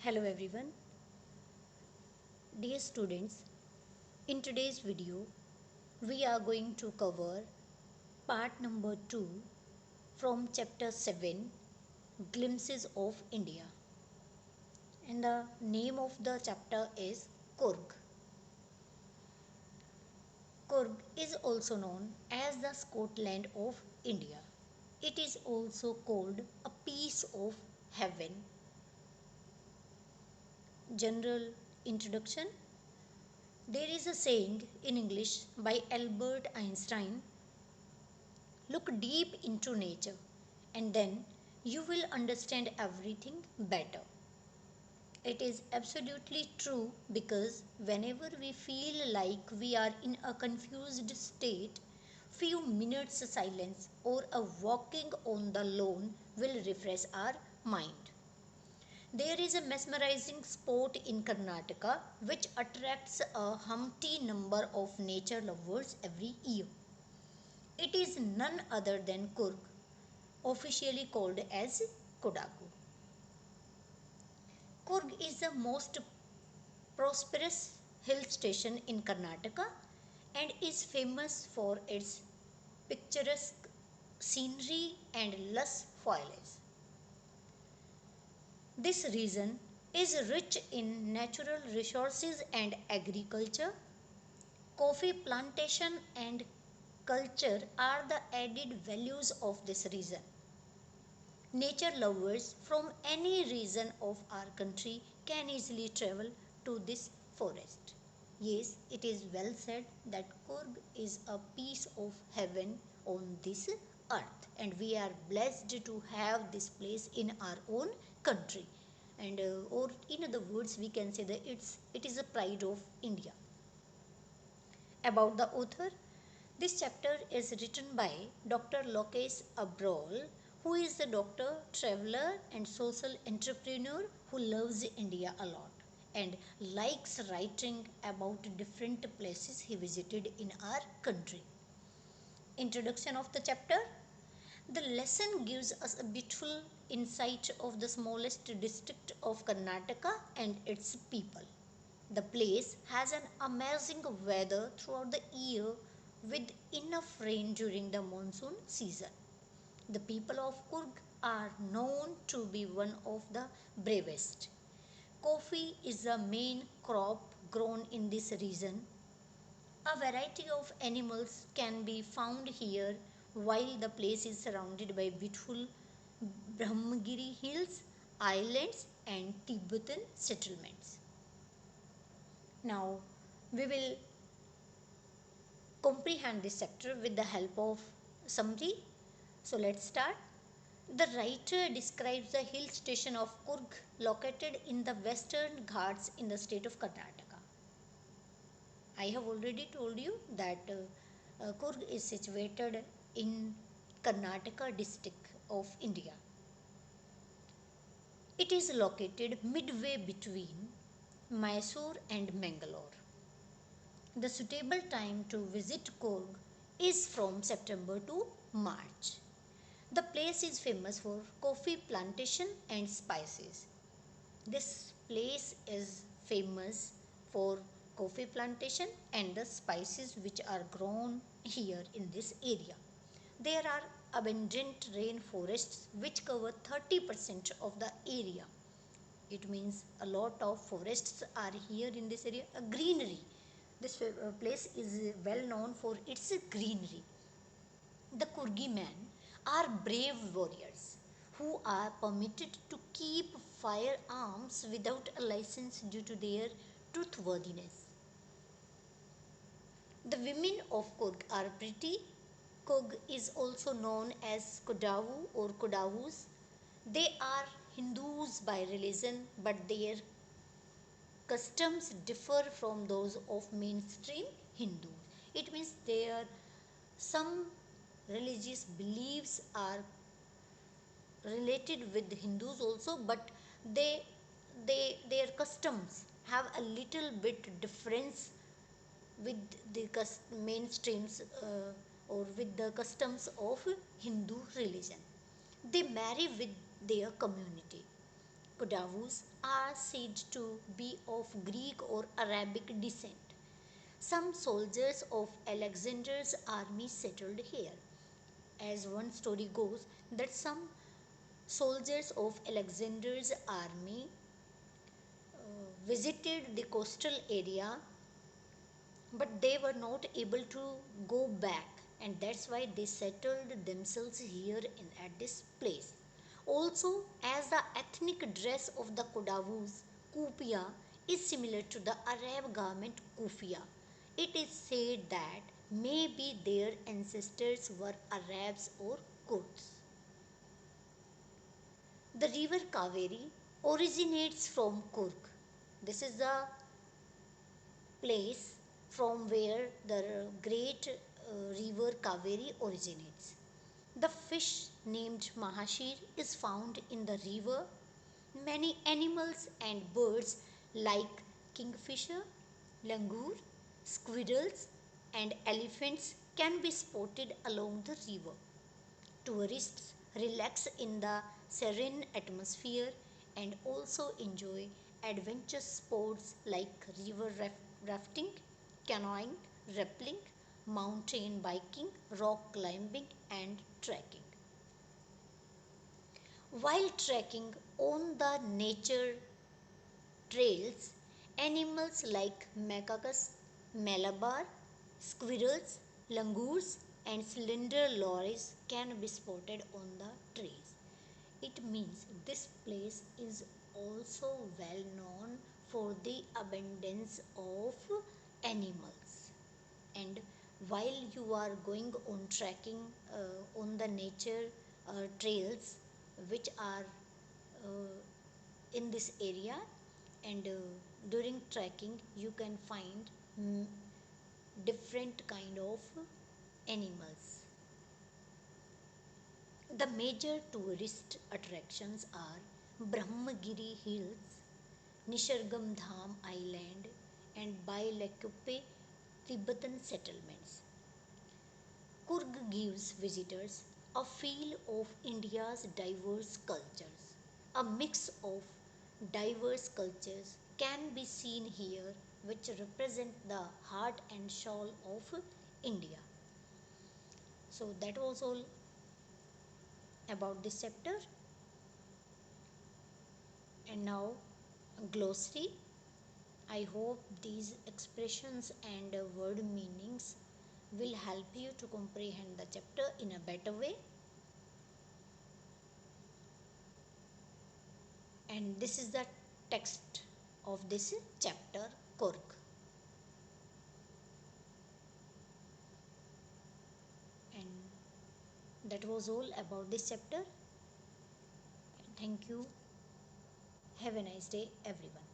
Hello everyone, dear students. In today's video, we are going to cover part number 2 from chapter 7 Glimpses of India. And the name of the chapter is Coorg. Coorg is also known as the Scotland of India. It is also called a piece of heaven. General introduction. There is a saying in English by Albert Einstein: look deep into nature and then you will understand everything better. It is absolutely true because whenever we feel like we are in a confused state, few minutes silence or a walking on the lawn will refresh our mind. There is a mesmerizing spot in Karnataka which attracts a humpty number of nature lovers every year. It is none other than Coorg, officially called as Kodagu. Coorg is the most prosperous hill station in Karnataka and is famous for its picturesque scenery and lush foliage. This region is rich in natural resources and agriculture. Coffee plantation and culture are the added values of this region. Nature lovers from any region of our country can easily travel to this forest. Yes, it is well said that Coorg is a piece of heaven on this earth, and we are blessed to have this place in our own country. And or in other words, we can say that it is a pride of India. About the author, this chapter is written by Dr. Lokesh Abrol, who is a doctor, traveler, and social entrepreneur who loves India a lot and likes writing about different places he visited in our country. Introduction of the chapter. The lesson gives us a beautiful insight of the smallest district of Karnataka and its people. The place has an amazing weather throughout the year with enough rain during the monsoon season. The people of Coorg are known to be one of the bravest. Coffee is the main crop grown in this region. A variety of animals can be found here while the place is surrounded by beautiful Brahmagiri hills, islands, and Tibetan settlements. Now, we will comprehend this chapter with the help of summary. So, let's start. The writer describes the hill station of Coorg located in the western Ghats in the state of Karnataka. I have already told you that Coorg is situated in Karnataka district of India. It is located midway between Mysore and Mangalore. The suitable time to visit Coorg is from September to March. The place is famous for coffee plantation and spices. This place is famous for coffee plantation and the spices which are grown here in this area. There are abundant rainforests which cover 30% of the area. It means a lot of forests are here in this area, a greenery. This place is well known for its greenery. The Kurgi men are brave warriors who are permitted to keep firearms without a license due to their truthworthiness. The women of Kurg are pretty. Kurg is also known as Kodavu or Kodavus. They are Hindus by religion, but their customs differ from those of mainstream Hindus. It means their some religious beliefs are related with Hindus also, but their customs have a little bit difference with the mainstreams or with the customs of Hindu religion. They marry with their community. Kudavus are said to be of Greek or Arabic descent. Some soldiers of Alexander's army settled here. As one story goes, that some soldiers of Alexander's army visited the coastal area, but they were not able to go back, and that's why they settled themselves here at this place. Also, as the ethnic dress of the Kodavus, kupia, is similar to the Arab garment kufia, it is said that maybe their ancestors were Arabs or Kurds. The river Kaveri originates from Kurk. This is the place from where the great river Kaveri originates. The fish named Mahashir is found in the river. Many animals and birds like kingfisher, langur, squirrels, and elephants can be spotted along the river. Tourists relax in the serene atmosphere and also enjoy adventure sports like river rafting, canoeing, rappelling, mountain biking, rock climbing, and trekking. While trekking on the nature trails, animals like macacus, malabar, squirrels, langurs, and slender lories can be spotted on the trees. It means this place is also well known for the abundance of animals. And while you are going on trekking on the nature trails which are in this area, and during trekking you can find different kind of animals. The major tourist attractions are Brahmagiri Hills, Nishargam Dham Island, and Bailakuppe Tibetan settlements. Kurg gives visitors a feel of India's diverse cultures. A mix of diverse cultures can be seen here, which represent the heart and soul of India. So that was all about this chapter. And now, glossary. I hope these expressions and word meanings will help you to comprehend the chapter in a better way. And this is the text of this chapter, Kurg. And that was all about this chapter. Thank you. Have a nice day, everyone.